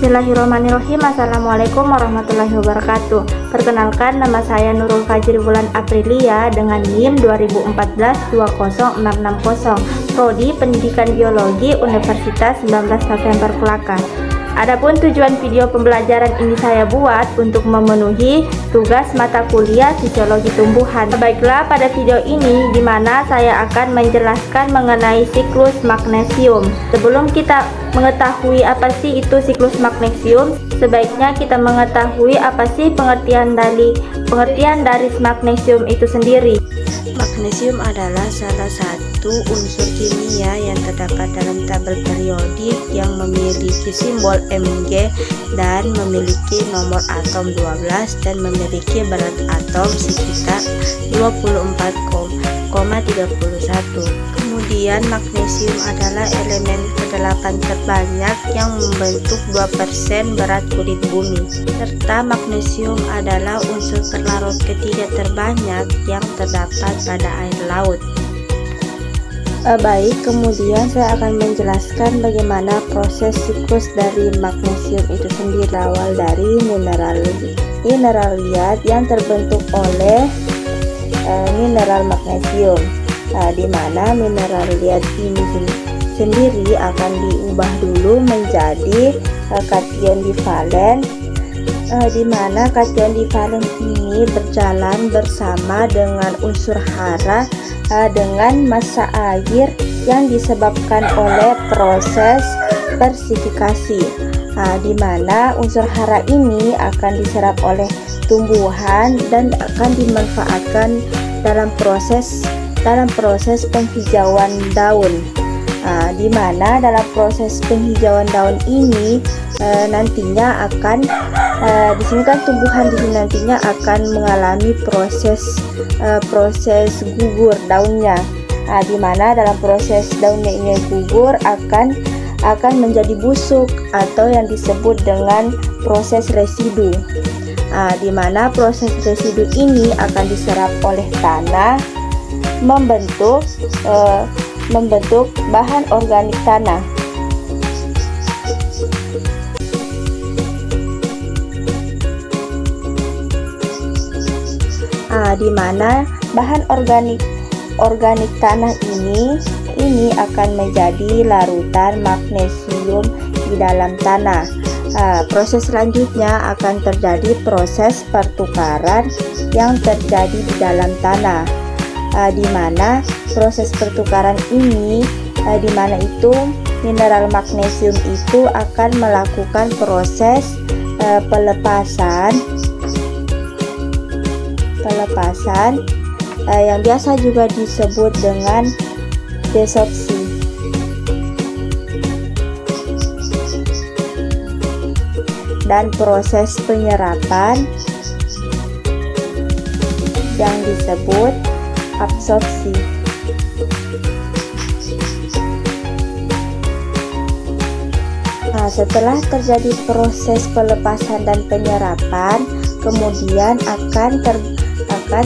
Bismillahirrahmanirrahim. Assalamualaikum warahmatullahi wabarakatuh. Perkenalkan, nama saya Nurul Fajri Wulan Aprilia dengan NIM 2014-20660, Prodi Pendidikan Biologi Universitas 19 November Kelaka. Adapun tujuan video pembelajaran ini saya buat untuk memenuhi tugas mata kuliah Fisiologi Tumbuhan. Baiklah, pada video ini di mana saya akan menjelaskan mengenai siklus magnesium. Sebelum kita mengetahui apa sih itu siklus magnesium, sebaiknya kita mengetahui apa sih pengertian dari magnesium itu sendiri. Magnesium adalah salah satu unsur kimia yang terdapat dalam tabel periodik yang memiliki simbol Mg dan memiliki nomor atom 12 dan memiliki berat atom sekitar 24,31. Kemudian magnesium adalah elemen ke-8 terbanyak yang membentuk 2% berat kulit bumi, serta magnesium adalah unsur terlarut ketiga terbanyak yang terdapat pada air laut. Baik, kemudian saya akan menjelaskan bagaimana proses siklus dari magnesium itu sendiri. Awal dari mineral liat yang terbentuk oleh mineral magnesium, di mana mineral liat ini sendiri akan diubah dulu menjadi kation divalen, di mana kation divalen ini berjalan bersama dengan unsur hara dengan massa air yang disebabkan oleh proses persifikasi, di mana unsur hara ini akan diserap oleh tumbuhan dan akan dimanfaatkan dalam proses penghijauan daun, di mana dalam proses penghijauan daun ini nantinya akan di sini kan tumbuhan di sini nantinya akan mengalami proses gugur daunnya, di mana dalam proses daunnya ini gugur akan menjadi busuk atau yang disebut dengan proses residu, di mana proses residu ini akan diserap oleh tanah membentuk bahan organik tanah. Di mana bahan organik tanah ini akan menjadi larutan magnesium di dalam tanah. Proses selanjutnya akan terjadi proses pertukaran yang terjadi di dalam tanah, di mana proses pertukaran ini di mana itu mineral magnesium itu akan melakukan proses pelepasan yang biasa juga disebut dengan desorpsi, dan proses penyerapan yang disebut absorpsi. Setelah terjadi proses pelepasan dan penyerapan, kemudian akan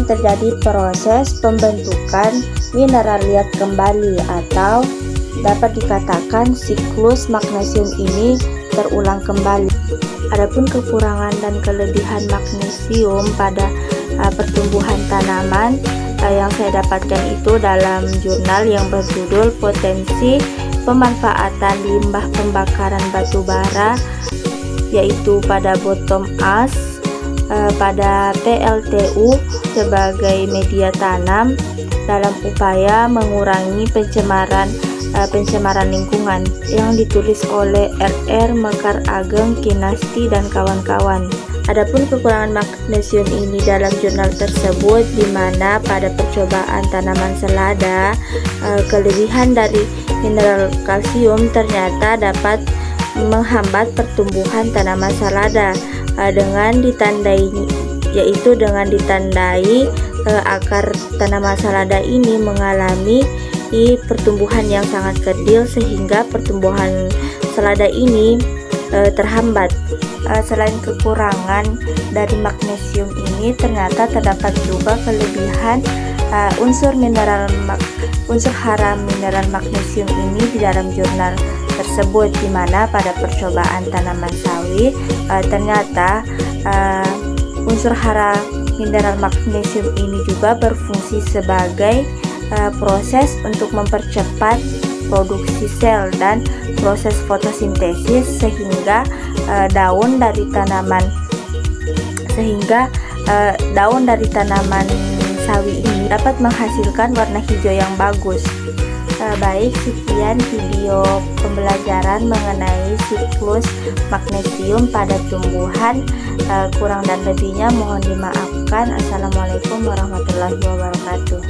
terjadi proses pembentukan mineral liat kembali, atau dapat dikatakan siklus magnesium ini terulang kembali. Adapun kekurangan dan kelebihan magnesium pada pertumbuhan tanaman yang saya dapatkan itu dalam jurnal yang berjudul Potensi Pemanfaatan Limbah Pembakaran Batu Bara, yaitu pada bottom ash, pada PLTU sebagai media tanam dalam upaya mengurangi pencemaran lingkungan, yang ditulis oleh R.R. Mekar Ageng Kinasti dan kawan-kawan. Adapun kekurangan magnesium ini dalam jurnal tersebut, di mana pada percobaan tanaman selada, kelebihan dari mineral kalsium ternyata dapat menghambat pertumbuhan tanaman selada, dengan ditandai akar tanaman selada ini mengalami pertumbuhan yang sangat kerdil, sehingga pertumbuhan selada ini terhambat. Selain kekurangan dari magnesium ini, ternyata terdapat juga kelebihan unsur hara mineral magnesium ini di dalam jurnal tersebut, di mana pada percobaan tanaman sawi ternyata unsur hara mineral magnesium ini juga berfungsi sebagai proses untuk mempercepat produksi sel dan proses fotosintesis, sehingga daun dari tanaman sawi ini dapat menghasilkan warna hijau yang bagus. Baik, sekian video pembelajaran mengenai siklus magnesium pada tumbuhan. Kurang dan lebihnya mohon dimaafkan. Assalamualaikum warahmatullahi wabarakatuh.